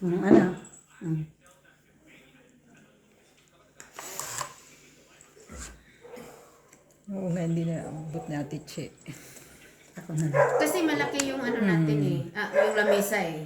Ano? Mm. Oo nga, hindi na abot ni Ate Che. Ako na lang. Kasi malaki yung ano natin eh. Yung lamesa eh.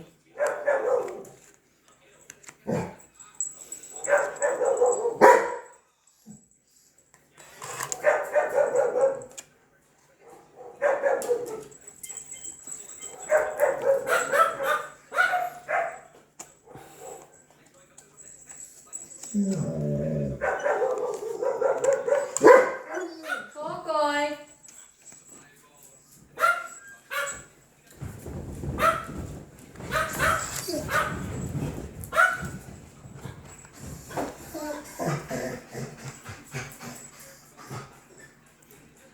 Kokoy!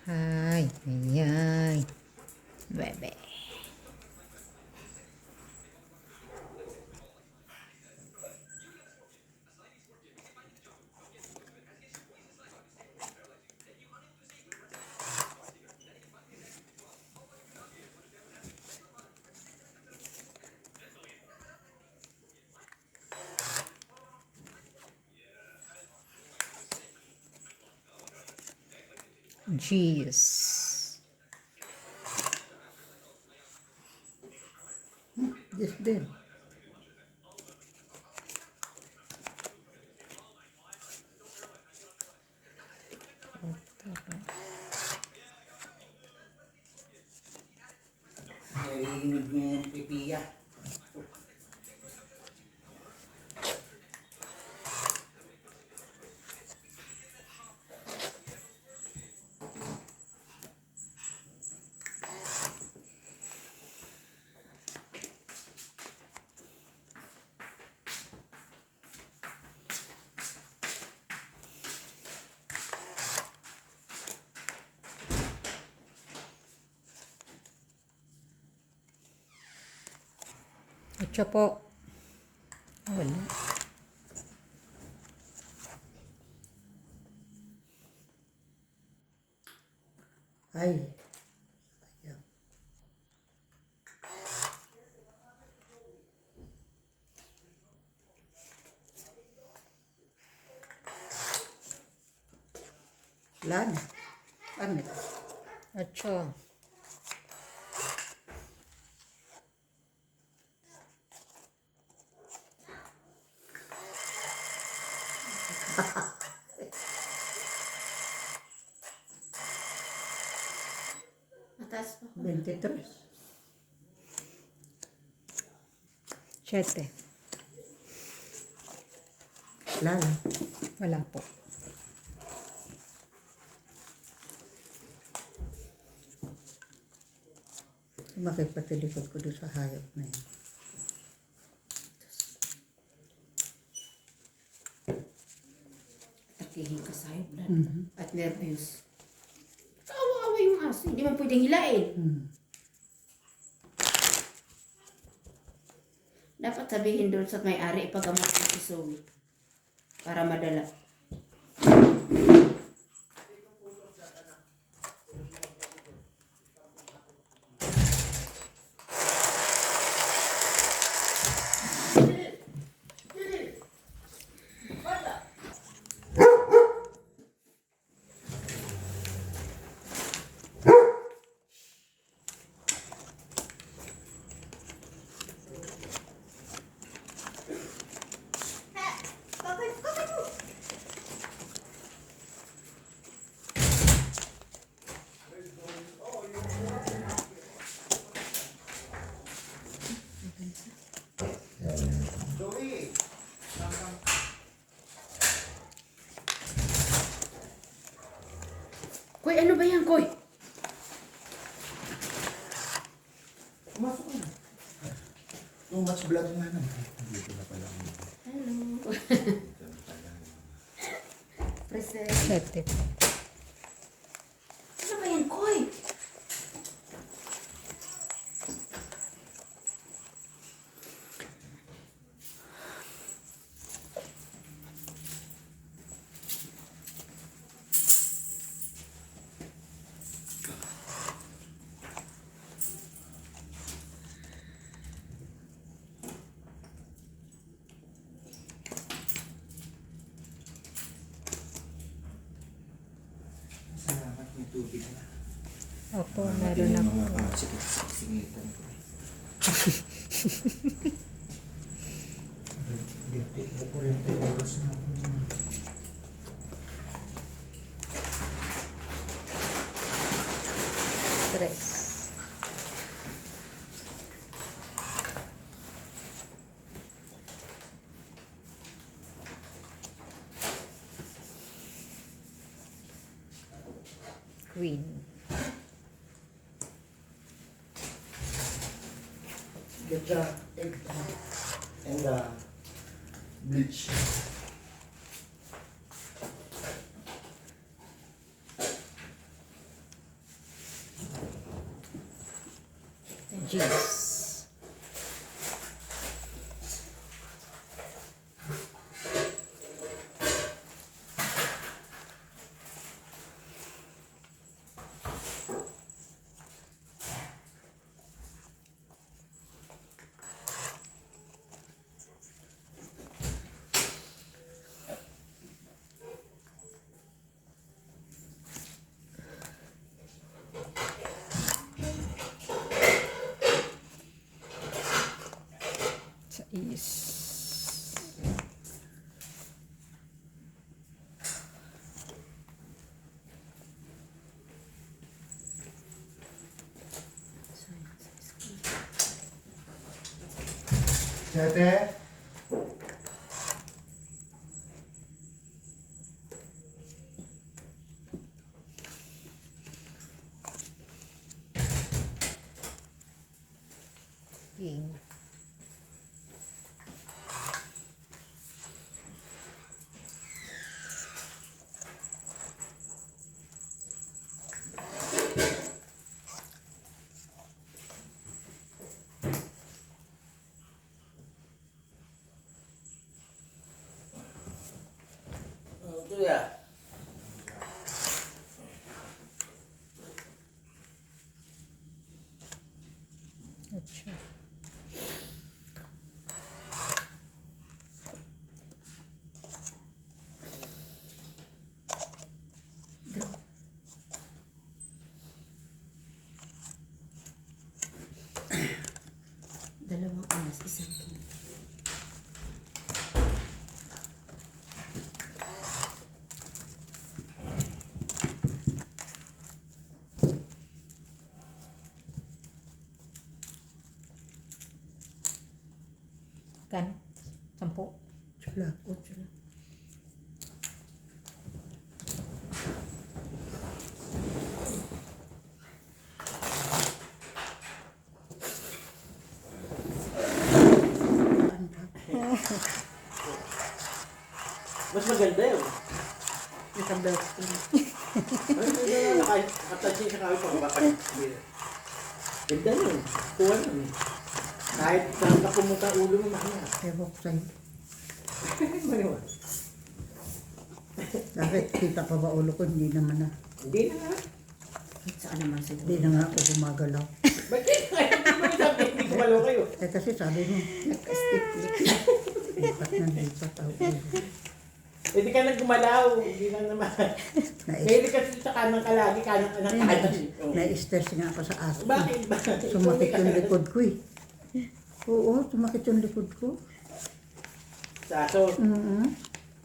Ay, ay. Bebe. Jeez. Yes, din. Narinig niya yung pipiya. At siya po. Wala. Ay. Ayan. Lan. Ano ito? At siya. Mataas pa. 23. 7. Lan. Wala po. Makipatilikod ko doon sa hayop na yun. Takihin ka sa'yo, blood. At nervous. Kawawa yung aso. Hindi man pwedeng hilain. Dapat sabihin doon sa may-ari ipagamot mo si Zoe. Para madala. Koy, ano ba yan, Koy? Pumasok ka na. Too much blood nga naman. Dito na pala. Hello. Present. 7. Ano ba yan, Koy? Opo, meron ako. Singitan ko. Dito ko po rin tayo oras na. Stress. Queen. Get the egg and the bleach. Jeez. Is Sete. king. Ito ya. Acha. Dalawang alas, isang king. Kan? 10. Sila. Ocho lang. Mas maganda yun. Naka-belt king. Ano na nakatouch siya kami pang bakit. Ganda yun. Tuwa nun eh. Kahit saan ka pumunta ulo mo mahina. Ewan ko sa'yo. Maniwa. Bakit kita pa ba ulo ko? Hindi naman na. Hindi na nga. Kahit saan naman sila. Hindi na nga ako gumagalaw. Ba't hindi ko malo kayo? Eh kasi sabi mo, Naka-stick. lipat na lipat ako. Hindi ka nang gumalaw. Hindi na naman. Ngayon kasi sa kanang ka lagi, kanang ka ng kanan. Na-stress nga ako sa aso. Bakit ba? Sumakit yung likod ko eh. Oo, sumakit yung likod ko. Sa aso.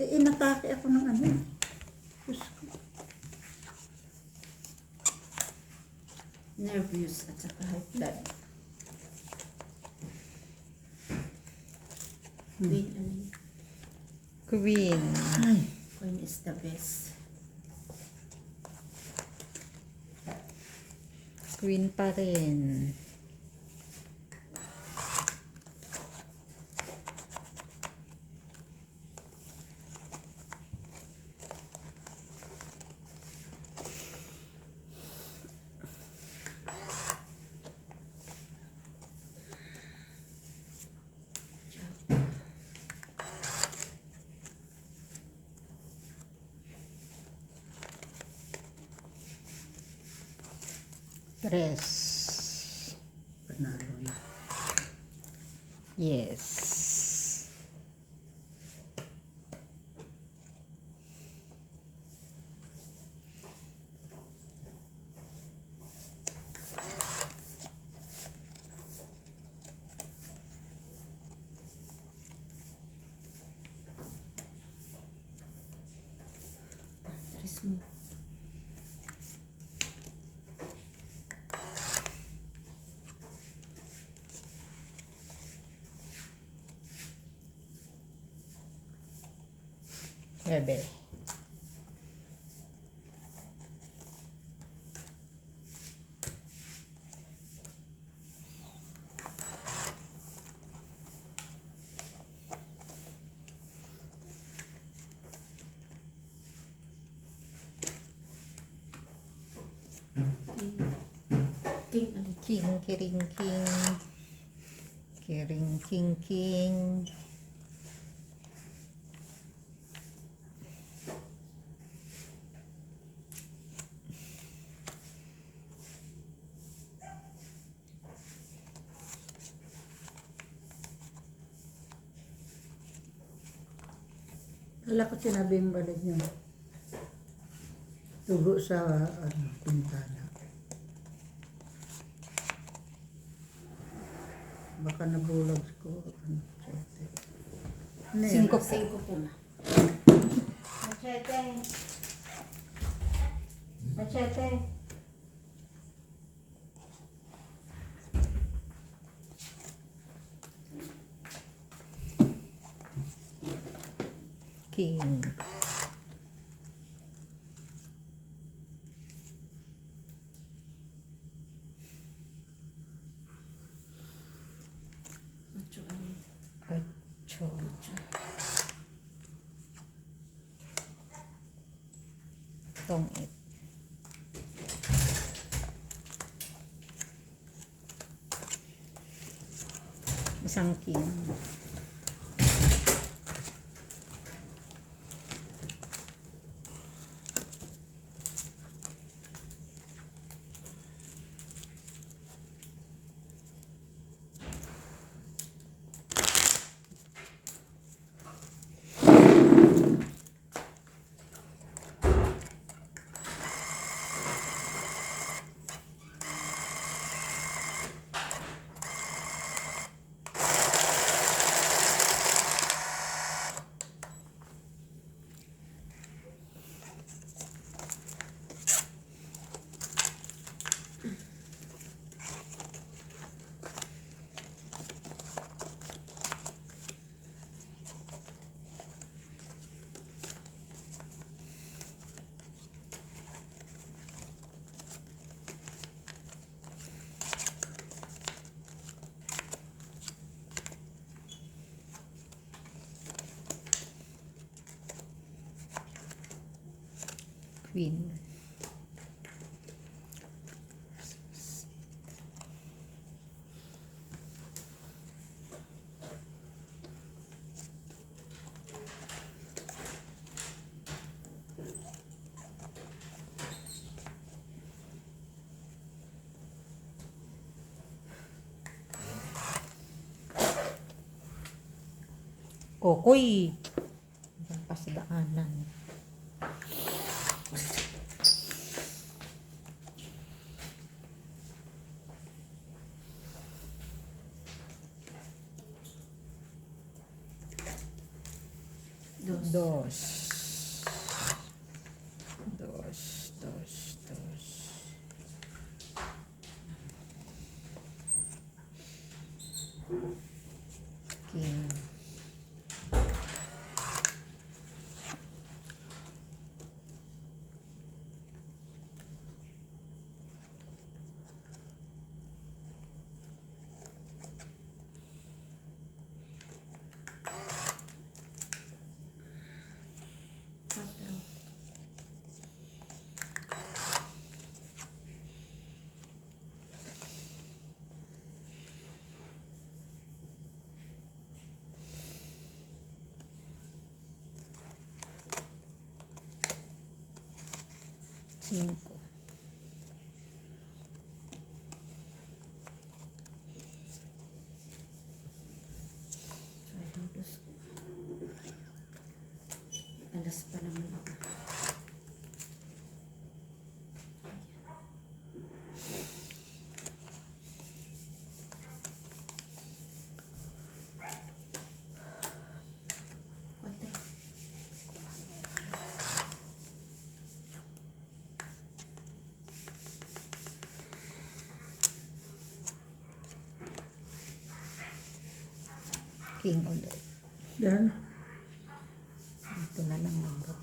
Eh, inatake ako ng ano. Diyos ko. Nervous at saka high blood. Queen, ano yun? Queen. Ay, Queen is the best. Queen pa rin. Tres. panalo na. Yes. Bebe. King, ano? King, kiring, king. Kiring, king, king. Wala ko sinabi yung balik niyo. Tugo sa pintana. Baka nabulag ko. Ano yan? 5 po. 5 po na. Machete. Machete. King. Ocho, ano? 8. Tong 8. Isang king. Queen. Kokoy. Pasidaanan. Dos. Dos. Dos, dos, dos. King. Cuatro. Cinco. Ay, dos. Alas pa naman ako. Cuatro. king ulit. Yan. Ito na lang magbaba.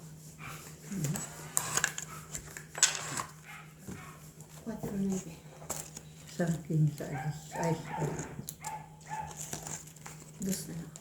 4-9. Isang king sa ice. Dos na lang.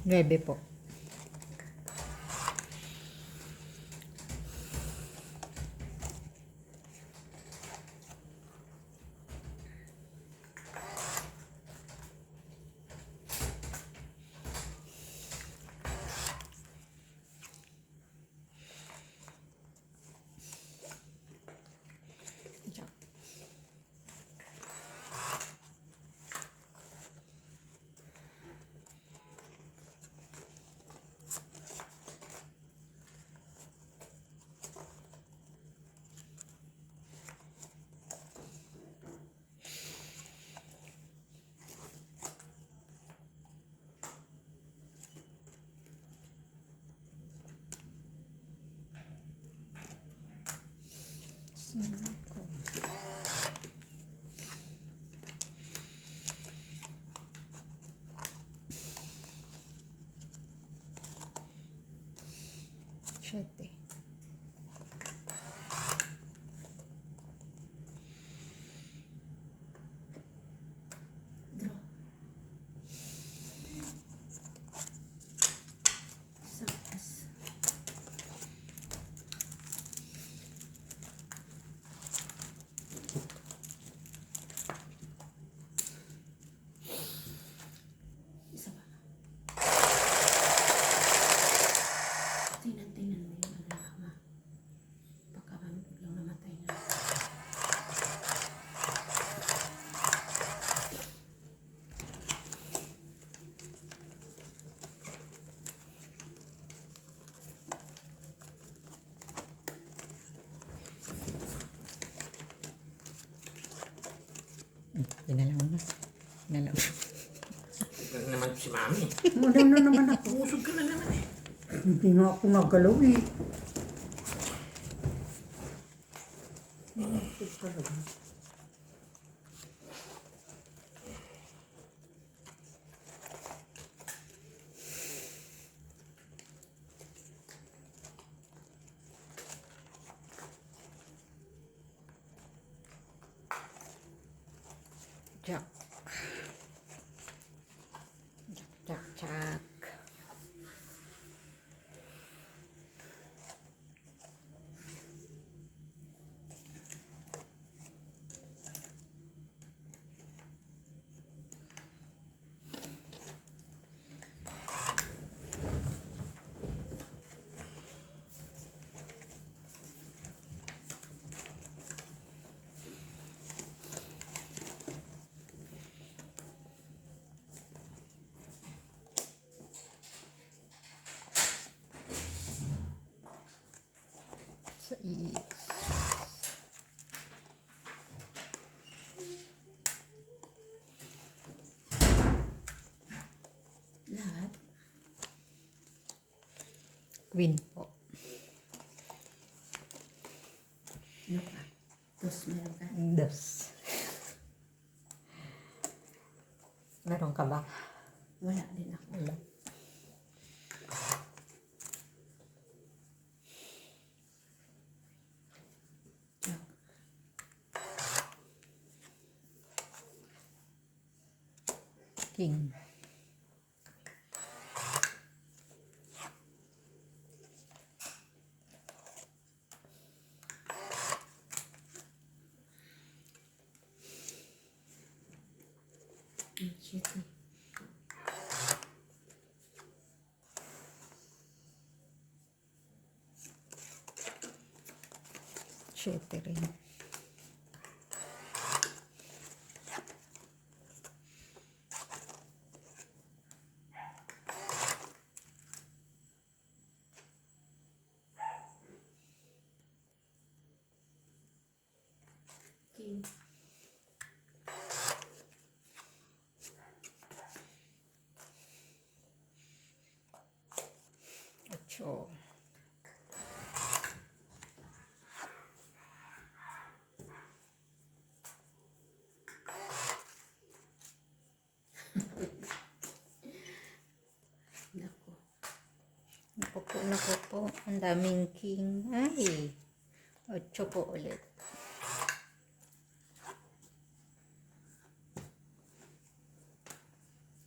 Nuebe po. Siyete. Draw. Isang as. Isa pa. Tingnan mo yung alarma. Baka biglang namatay na. Pinalaw na. Pinalaw. Ito na naman si Mami. Ano naman ako? Usog ka na naman eh. Hindi nga ako nagalaw eh. Jack. Jack, jack. Lahat. Queen po. Ano pa? Dos, meron ka? Dos. Meron ka ba? Wala din ako. Wala. Jack. King. Shit. Siyete rin. King. Ocho. Naku. Naku po. Ang daming king. Ay. Ocho po ulit.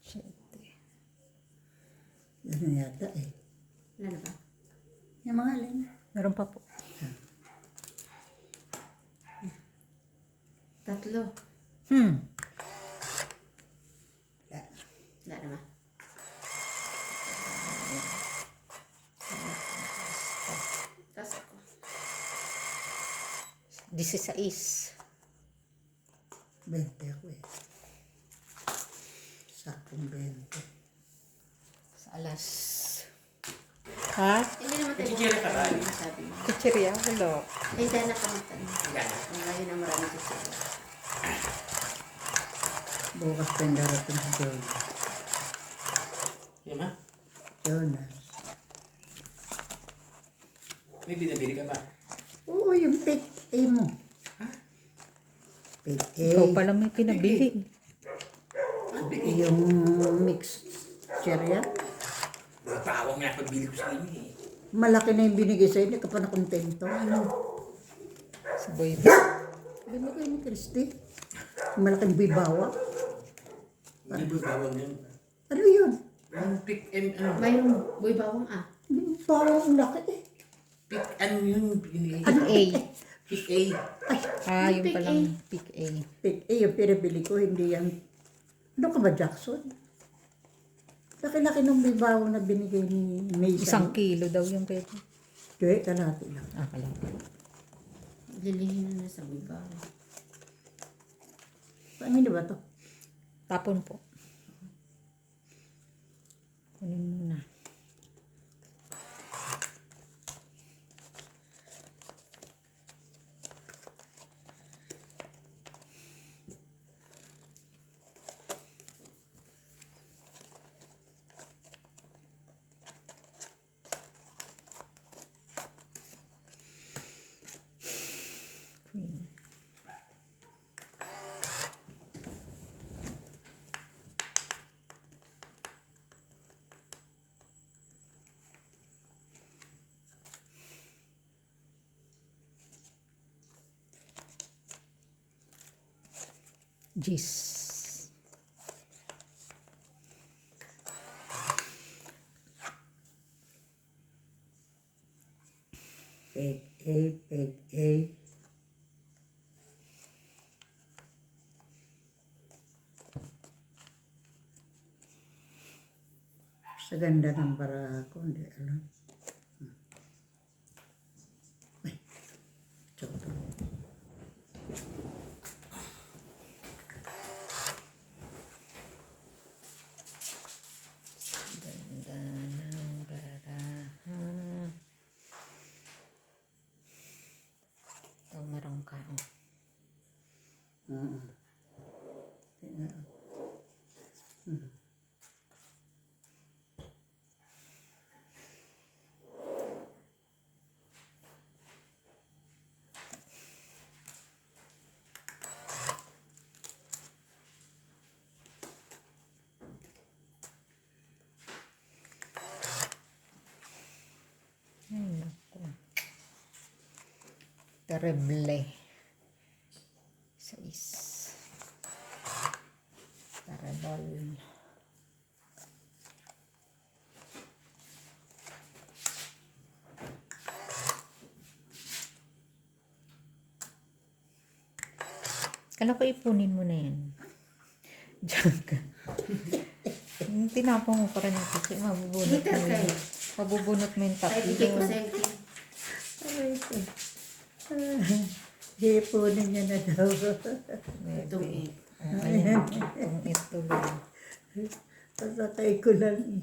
Siyete. Yan na yata eh. Wala na ba? Yung mga alin. Meron pa po. Tatlo. Hmm. Wala na ba? Tas ako. 16. 20 ako eh. Sakong 20. Sa alas. Ha? Hindi naman tayo Chichira ka ba? sabi mo. Chichirya? Wala. Ay, dana ka magtanong. Gana. Ngayon ang marami chichira. Bukas pa yung darating si Jonas. Yung ma? Jonas. May binabili ka ba? Oo, yung pick A mo. Pick A. Ikaw pala may pinabili. Yung mixed cherry. Matawang nga pagbili ko sa inyo eh. Malaki na yung binigay sa'yo, hindi ka pa nakontento. Sa boy. Binigay ni Christy. Malaking bibawa. Hindi ba bawang yun? Ano yun? Yung pick and ano? Mayroong boy bawang ah. Bibawa ang laki eh. Pick ano yun? Pick Pick A. Pick A. Ah, yung Pick palang A. pick A. Pick A yung pinabili ko, hindi yan. Ano ka ba, Jackson? Laki-laki ng bibawa na binigay ni Mason. 1 kilo daw yung pwede. Kaya kalahati lang. Ah, kala. Lilihin na sa boy bawang. Paano ba to? Tapon po. Kunin muna. Queen. Gis. Pick A, pick A. Sa ganda ng para ko, hindi alam. Ay, tsaka. Ganda ng baraha. Terrible. 6. Terrible. Kala ko ipunin mo na yan. Diyan ka. Tinapong mo pa rin ito. Kasi mabubunot Peter mo kayo. yun. Mabubunot mo yung Ay, tatlo. bigay ko sa iyo. Aray ko. Di po niya na daw. Itong eh. Ayan. Itong ito lang. Pasakay ko lang eh.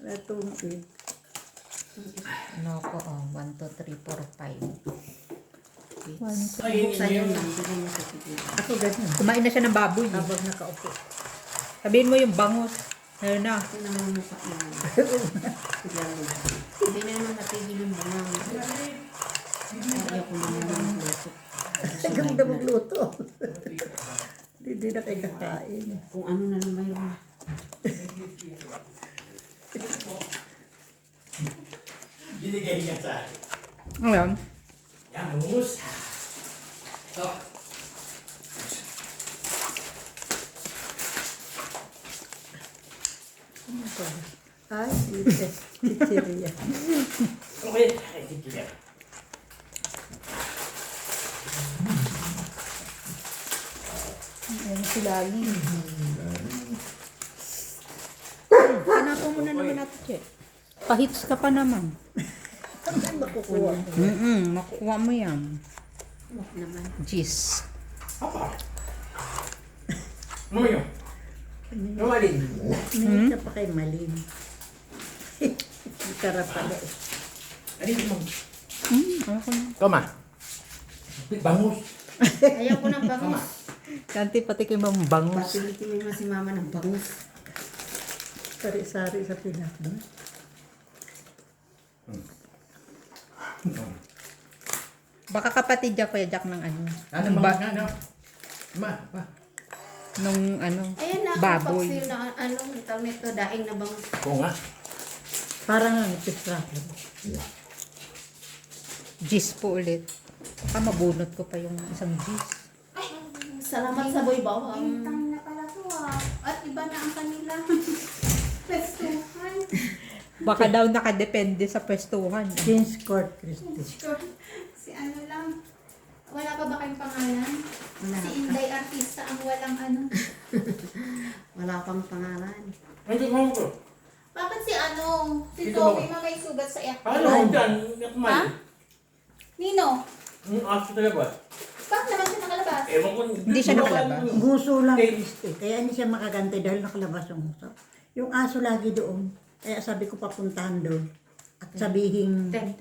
Natong eh. Ano ko, 1, 2, 3, 4, 5. Buksan yun lang. Bigay mo sa pipili. Ako ganyan. Kumain na siya ng baboy. Habang nakaupo. Sabihin mo yung bangus. Ayun na. Ito naman mukha yun. Bigyan mo. Hindi na naman natigil yung bangang. Ayaw ko naman yung luto. Ganda magluto. Hindi na kayo kakain. Kung ano na naman yung Binigay niya sa akin. Ayan. Yan, humus. So, Ay, chichiria. okay. Ay, sige yan. Ayan si Lali. Hanapin mo na naman natin, Che. Pahits ka pa naman. Saan makukuha mo? Makukuha mo yan. naman. Jeez. Apa? Ano yun? Numalin. Hindi ka pa kay Malin. Ikara pala eh. Alin mo? Ano ko na? Toma. Bangus. Ayaw ko ng bangus. Kanti pati kay Ma'am Bangus. Patilitin mo si mama ng bangus. Sari-sari sa pinakbo. Baka kapatid niya, Kuya Jack, ng ano. Ano ng ba? Ano? Ma, pa. Nung ano, Ayan na, baboy. paksiw na anong tawag nito, daing na bangus. Oo nga. Parang ang ipistrap. Jeez po ulit. Baka mabunot ko pa yung isang jeez. Salamat sa boy bawang. Bintang na pala to At iba na ang kanila. Pestuhan. Baka daw nakadepende sa pwestuhan. Jeans Court Christie. Si ano lang. Wala pa ba kayong pangalan? Wala Si pa. Inday Artista ang walang ano. Wala pang pangalan. Hindi mo ko. Bakit si ano? Si Dito Toby ba? may sugat sa iyak. Ano dyan? Ha? Kumain. Nino? Ang aso talaga ba? Bakit naman siya nakalabas? Ewan ko. Hindi siya nakalabas. Gusto lang Okay. Christie. Kaya hindi siya makagante dahil nakalabas yung gusto. Yung aso lagi doon. Kaya sabi ko papuntahan doon. At sabihin, Ten.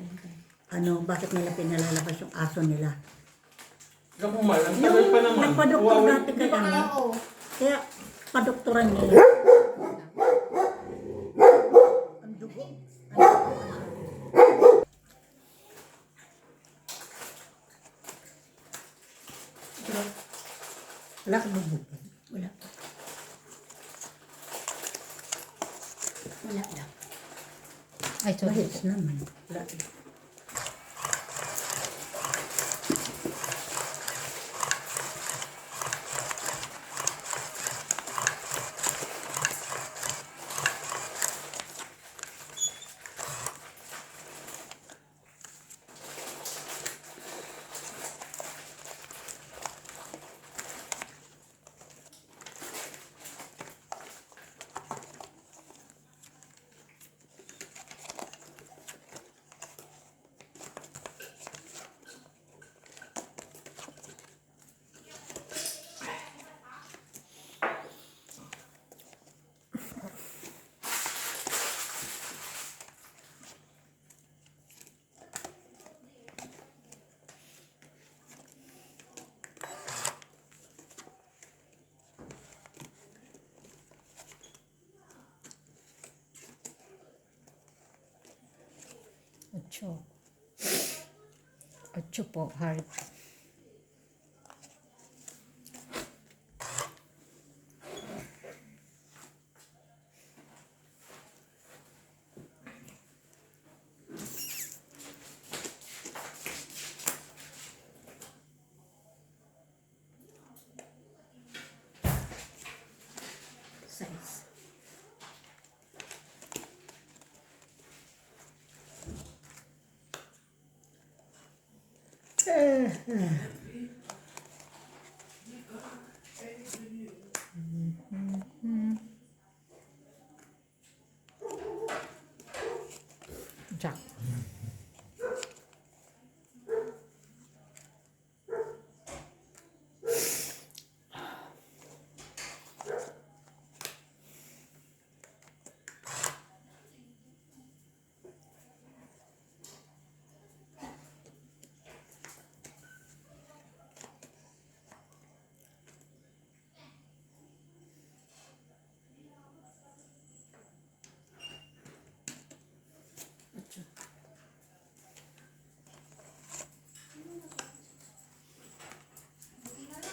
ano, bakit nila pinalalabas yung aso nila. Ikaw kumain. Ang tagal pa naman. Nagpa-doktor Kawawa. dati kay ano. Oo. Kaya padoktoran nila. Ang dugo. Wala ka bubog. Wala. Wala lang. Ay, sorry. Mahits naman. Wala. Ocho. Ocho po, heart. Jack.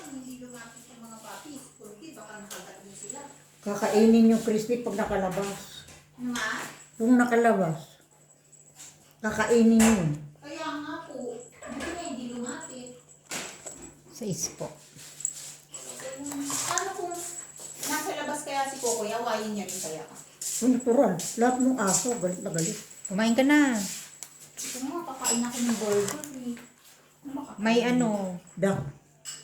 Hindi lumapit yung mga papis. Porque baka nakagatin sila. Kakainin yung crispy pag nakalabas. Nga? Kung nakalabas, kakainin yun. Kaya nga po. Hindi na hindi lumapit. Sa ispo. Ano kung nasa labas kaya si Coco, yawayin niya rin kaya ka? Natural. Lahat ng aso, galit na galit. Kumain ka na. Ito nga, kakain ako ng burger eh. Ano makakain? May ano. Duck.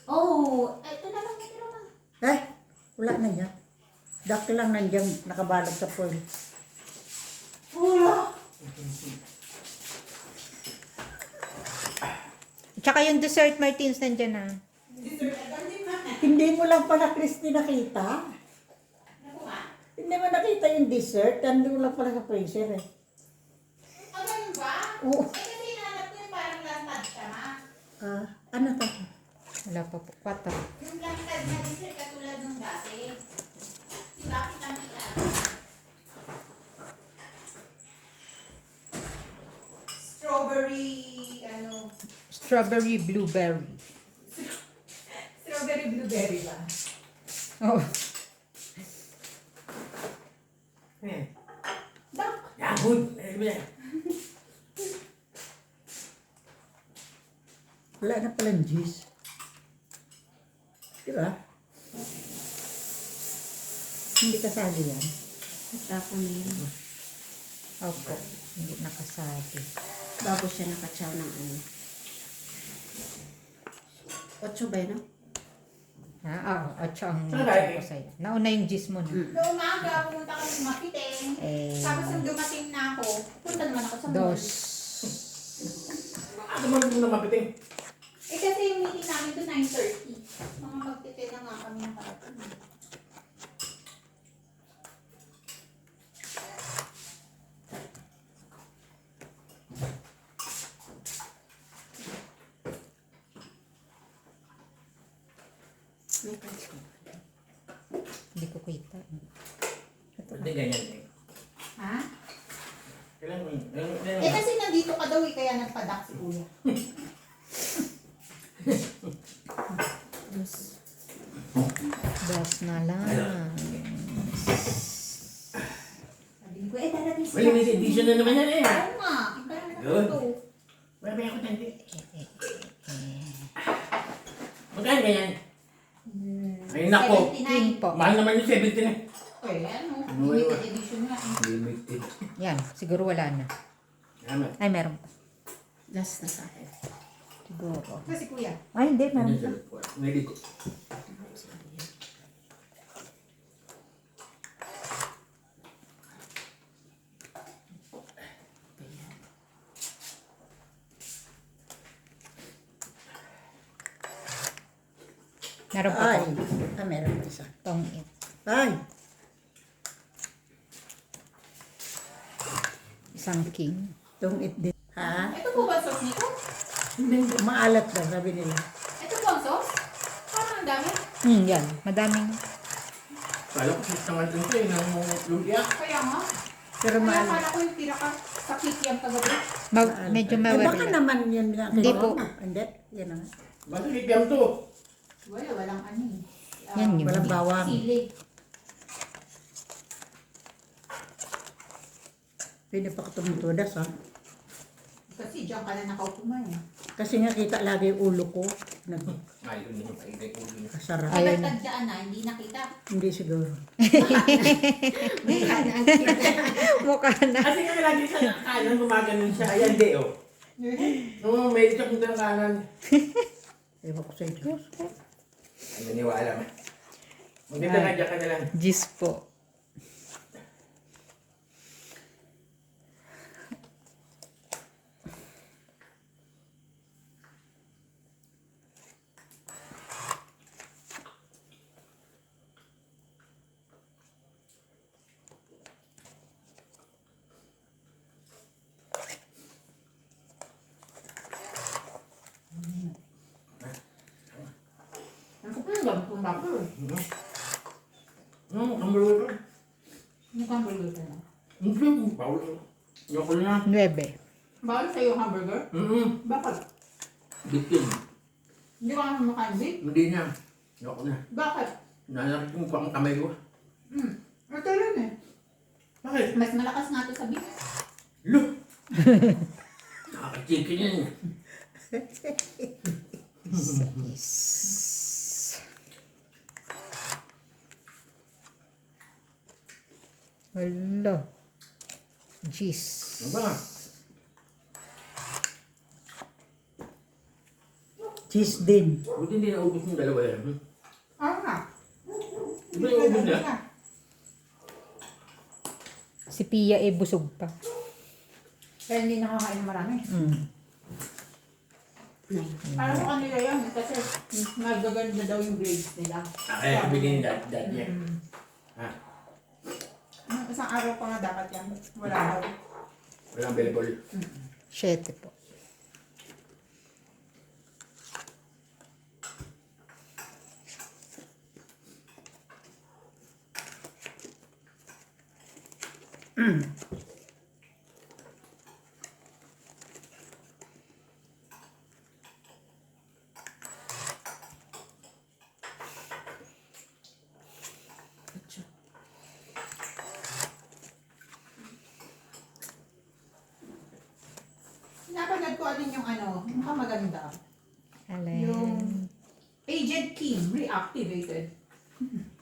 Oh, ito na lang, ito na. Eh, wala na yan. Duck lang nandiyan, nakabalog sa foil. Wala. Tsaka yung dessert Martins nandyan na. Hindi mo lang pala crispy nakita. Ano nga? Hindi mo nakita yung dessert. Hindi mo lang pala sa freezer eh. Ah, ganun ba? Oo. Eh, kasi hinahanap ko yung parang lantad siya, ma. Ano to? Wala pa po. 4. Yung lantad na dessert katulad nung dati. Diba, kita-kita. Strawberry, ano, Strawberry blueberry. strawberry blueberry ba? Oh. Duck. Yahoo! Ano ba yan? Wala na palang juice. Diba? Hindi kasali yan. Tapon na yun. Opo. Hindi nakasabi. Bago siya nakatsaw ng ano. 8 ba yun? Ha? Oo. 8 ang Saan sabi galing? ko sa'yo. Nauna yung gis mo na. Noong umaga, pumunta kami sa Makiting. Eh, Tapos nung dumating na ako, punta naman ako sa mall. 2. Ano mo na mapiting? Eh kasi yung meeting namin doon 9:30. Mga magtitid na nga kami ng parating. May catch ko. Hindi ko kita. Hindi ganyan eh. Ha? Kailangan mo yun. Eh kasi nandito ka daw eh, kaya nagpadak si Kuya. Das na lang. Sabi ko, darating Well, limited edition na naman yan eh. Oo nga, kaya Yun. ito. Wala ba ako tandi? Magkano ganyan? Ay nako. 79. Po. Mahal naman yung 70 na. Eh, ano, limited edition nga eh. Limited. Yan. Siguro wala na. Tama. Ay, meron pa. Last na sa akin. Siguro. Kasi Kuya, Ay, hindi. Meron Nandiyan pa. sa Hindi ko. Meron pa Ay, po. meron pa isa. Tong it. Ay, Isang king. itong it din. Ha? ito po ba ang sauce nito? Maalat daw, sabi nila. Ito po ang sauce? Parang ang dami. Yan. Madaming. Kala ko sa nga dun sa'yo ng lumpia. Kaya nga. Pero Kaya maalat. pala ko yung tira ka sa kikiyang kagabi. Medyo Eh, baka mawari. naman yun nga. Hindi po. Hindi, yan na. Bakit kipiyam to? Wala, walang ano eh. Yan yun. Walang bawang. Sili. Pwede pa tumitudas ha. Kasi diyan ka na nakaupo mo eh. Kasi nga kita lagi yung ulo ko. Ayaw niyo pa ibig ulo niyo. Nagkasara. Ayun. Kapag tagdaan na, hindi nakita. Hindi siguro. Mukha na. Kasi nga lagi sa nakakalan gumaganon siya. Ayan, di oh. Oo, may isa punta ng kanan. Ewan ko sa inyo. Ay, naniwala mo. Maganda nga dyan ka na lang. Gis po. Ano ko yung gamit kong bako? Kambuloy ka. Yung hamburger ka na. Hindi, bawal. Ayoko na. 9. Bawal sa'yo yung hamburger? Bakit? Bitin. Hindi ka naman makain beef? Hindi na. Ayoko na. Bakit? Nanakit mo pa ang kamay ko. Ito rin eh. Bakit? Mas malakas nga ito sa beef. Look! Nakaka-chicken yan. Wala. Gis. Ano ba? Cheese din. Buti hindi naubos yung dalawa yan. Oo nga. Di ba naubos na? Si Pia busog pa. Kaya hindi nakakain ng marami. Para sa kanila yan kasi magaganda daw yung grades nila. Kaya sabihin ni dad niya. Ha? Isang araw pa nga dapat yan. Wala daw. Walang available. 7 po. Napanood ko alin yung ano, mukhang maganda. Alin. Yung Agent Kim reactivated.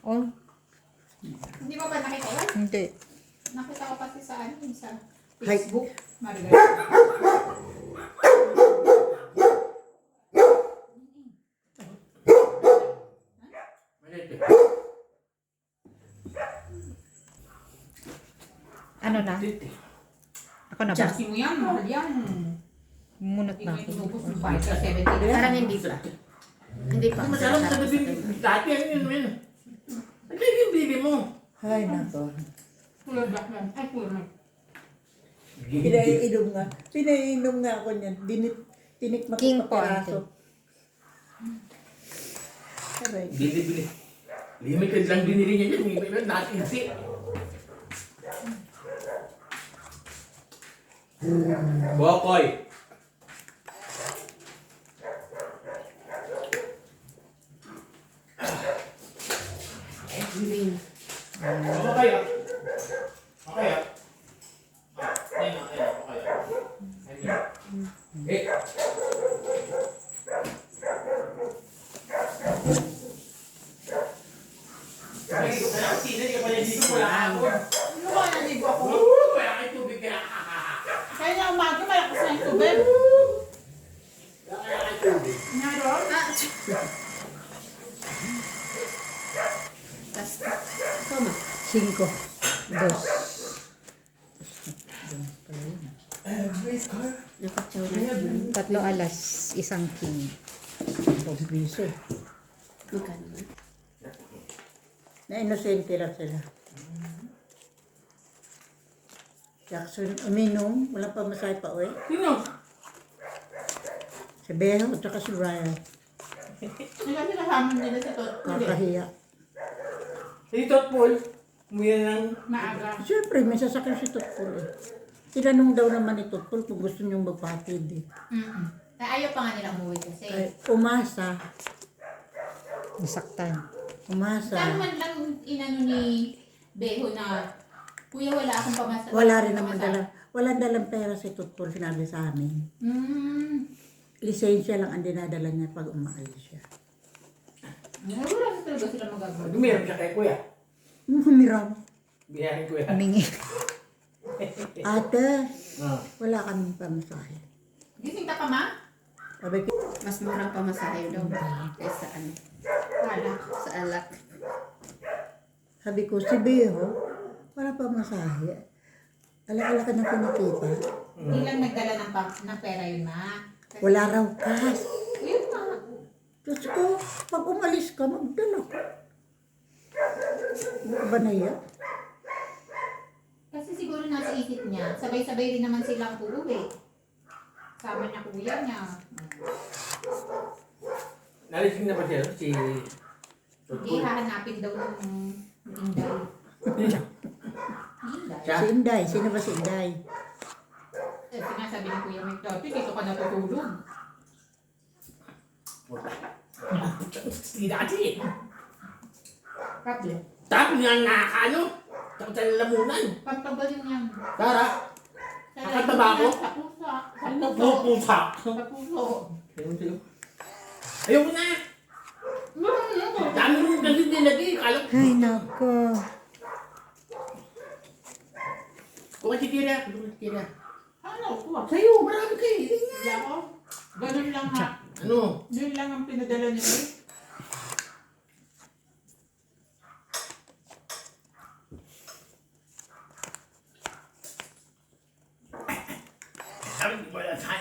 Oh, Hindi mo ba nakita yun? hindi. Nakita ko kasi sa ano, sa Hi. Facebook. Margarita. Maliit eh. Ano na? Maliit eh. Ako na ba? Kasi mo yan, mahal yan. Munot Hindi na mo ako. inubos yung 5 sa 70. Parang hindi pa. Hindi pa. Masarap sa gabi. Dati yan yun. Ano yung bibi mo? Ay, nako. Full black yan. Ay, full black. Pinaiinom nga. Pinaiinom nga ako niyan. Tinikma ko King pa peraso. Aray. Bili-bili. Limited lang binili niya yun. May iba natin kasi. Bokoy! Green. Okay ah. Okay ah. Ayun ah, ayun ah, okay ah. Ayun ah. Eh. Ay, sino ka pala dito? Wala ako. Ano ba naligo ako? Wala kang tubig kaya. Kaya na umaga, malakas na yung tubig. Wala kang tubig. Meron? Toma. 5. 2. Napatsaw na. 3 alas, 1 king. 2 piso. Magkano ba? Na-inosente lang sila. Jackson, uminom. Wala pa masay pa uwi. Sino? Si Beho at saka si Ryan. Nila sinasama nila sa totoo. Kakahiya. Si Totpol. Umuyan ng... Maaga. Siyempre, may sasakyan si Tutpol eh. Tinanong daw naman ni Tutpol kung gusto niyong magpatid eh. Ayaw pa nga nila umuwi kasi. Ay, umasa. Nasaktan. Umasa. Saan man lang inano ni Beho na, Kuya, wala akong pamasa. Wala rin naman dala. Walang dalang pera si Tutpol, sinabi sa amin. Lisensya lang ang dinadala niya pag umaalis siya. Wala na talaga sila magagawa. Dumiram siya kay Kuya. Humiram. Biyahin Kuya. Humingi. Ate, Ah. wala kaming pamasahe. Kasi ka, ma? Sabi ko, Mas murang pamasahe daw. Kaysa ano, Wala. sa alak. sabi ko, si Beho, para pa masahe. Alak-alak ka ng kinikita. Hindi lang nagdala ng pera yun, ma. Wala raw cash. Yun, ma. Diyos ko, pag umalis ka, magdala ka. Ano ba na yan? Kasi siguro nasa isip niya, sabay-sabay rin naman silang uuwi. Sama niya kuya niya. Narising na ba siya? Si... Hindi hahanapin daw ng Inday. Inday. Siya? Si Inday. Sino ba si Inday? Eh, sinasabi ni Kuya Mike, dati dito ka natutulog. Si dati. Kaplo. Tapos nga nakakaano. Takot sa lalamunan. Pagtabalin niya. Tara. Nakataba ako? Sa pusa. Sa Ano puso. po pusa? Sa puso. Ayoko na. Dami mo kasi nilagay. Kala ko. Ay, nako. Kuha si Tira. Kuha si Tira. Ano? Kuha. Sa'yo, marami kayo. Wala ko. Ganun lang ha. Ano? Yun lang ang pinadala niya. Sabi ko wala sa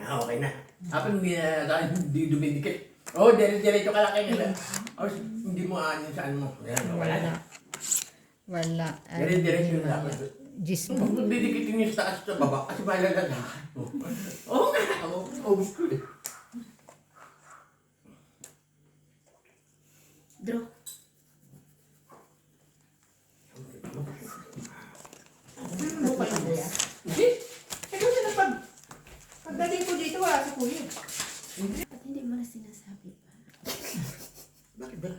okay na. Sabi hindi dumidikit. Oh, dire-diretso ka lang kayo. Or hindi mo ano saan mo. Ayan, wala na. Wala. Dire-diretso na ako. Diyos po. Kung didikitin niyo sa taas sa baba, kasi malalaga. Oo nga, obos ko eh. Draw. Mukha yung kuya. Hindi. Eh kasi pagdating ko dito wala si kuya. At hindi mo na sinasabi pa. Bakit ba?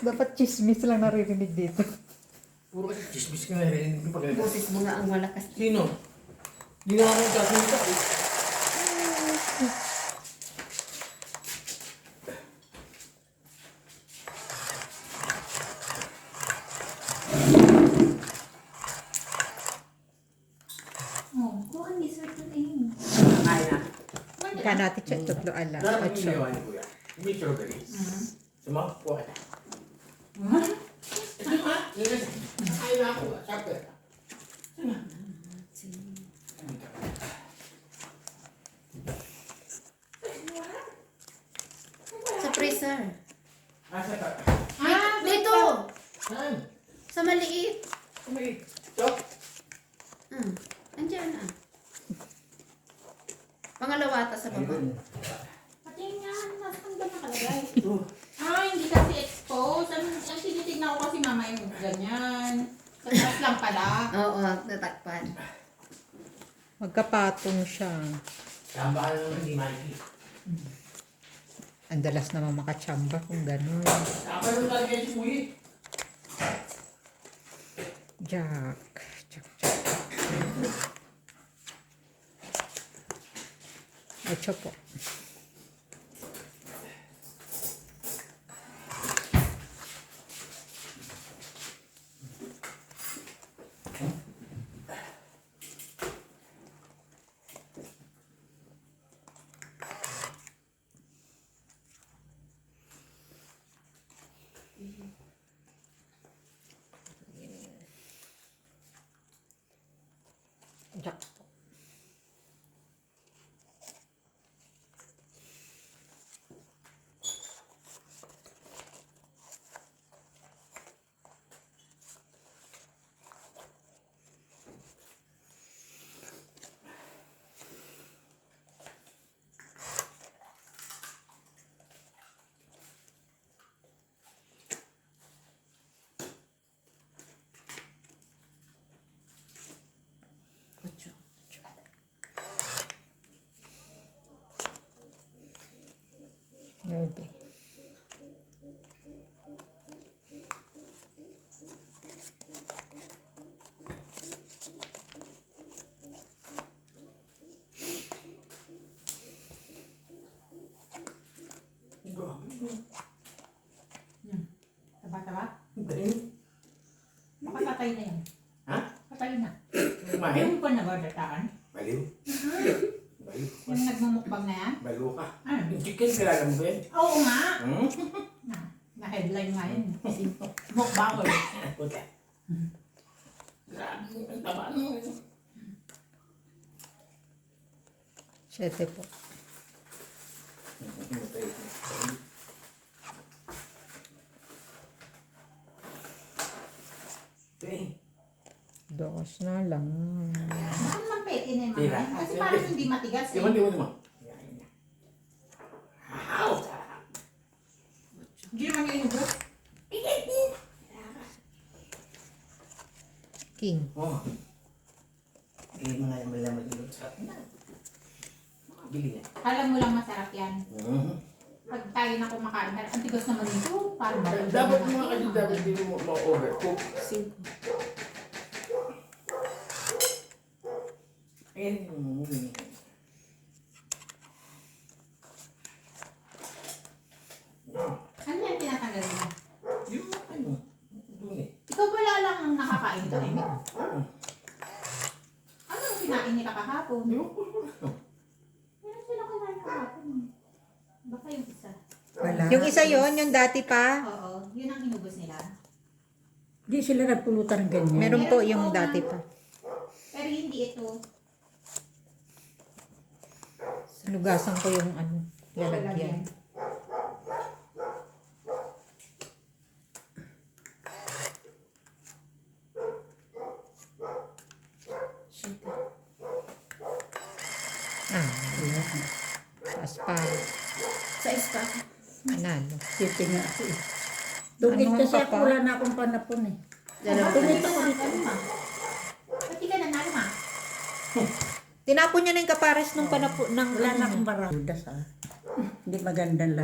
Dapat chismis lang naririnig dito. Puro kasi chismis ka nga rin. Boses mo nga ang malakas. Sino? Hindi na ako kasunta eh. Oh, kuha ni Sir Tuting. Kaya na. Kaya natin siya tatlo ala. Dapat At yung ginawa ni Kuya. Hindi strawberry. Suma, kuha ka. Ito nga. Kaya na ako. Sabi. Sa freezer. Asa ka? Dito! Saan? Sa maliit. Kumait. Chok. Andiyan na. Pangalawa ata sa baba. Pati nga, nasa hanggang nakalagay. Hindi kasi exposed. Ang tinitignan ko kasi mama yung ganyan. Sa taas lang pala. Oo, natakpan. magkapatong siya. Sambahan naman hindi Mikey. Ang dalas naman makachamba kung gano'n. Sambahan naman talaga si Kuya. Jack. Jack. Ocho po. Jack po. Ocho. Nuebe. Taba-taba? Hindi. Baka patay na yan. Ha? Patay na. Kumain? Yung pa nagadataan. Baliw. Baliw. Yung nagmumukbang na yan? Baliw ka. Ano? Yung chicken, kilala mo ba yan? Oo nga. Hmm? Na-headline nga yun. Mukbangers. Puta. Grabe, ang taba mo. 7 po. Okay. 2 na lang. Bakit naman peke na yung Tira. mga? Kasi parang hindi matigas eh. Diba? Ow! Hindi naman yung inugot. King. Oh. Hindi mo nga yung malaman ilot sa atin. Bili niya. Alam mo lang masarap yan. Mhm. Pag tayo na kumakain, ang tigas naman nito. Parang Dapat mga kasi dapat hindi mo ma-overcook. Ayan. Ano yan tinatanggal mo? Yung ano, dun eh. Ikaw wala lang ang nakakain ka eh. Oo. Ano ang kinain niya kahapon? Yung Meron sila kinain kahapon. Baka yung isa. Wala. Yung isa yon yung dati pa. Oo, yun ang inubos nila. Di sila nagpulutan ng ganyan. Meron po Meron yung po, dati ma'am. pa. Pero hindi ito. Lugasan ko yung ano, lalagyan. Ah, taas pa. Sa ispa. Manalo. Siti nga ako eh. Dugit Ano kasi ka ako pa? wala na akong panapon eh. Tumito ko dito. Ba't di ka nanalo ma? Tinapon niya na yung kapares nung panapo ng Wala ano na niya. akong baradas ah. Hindi magandang lagay.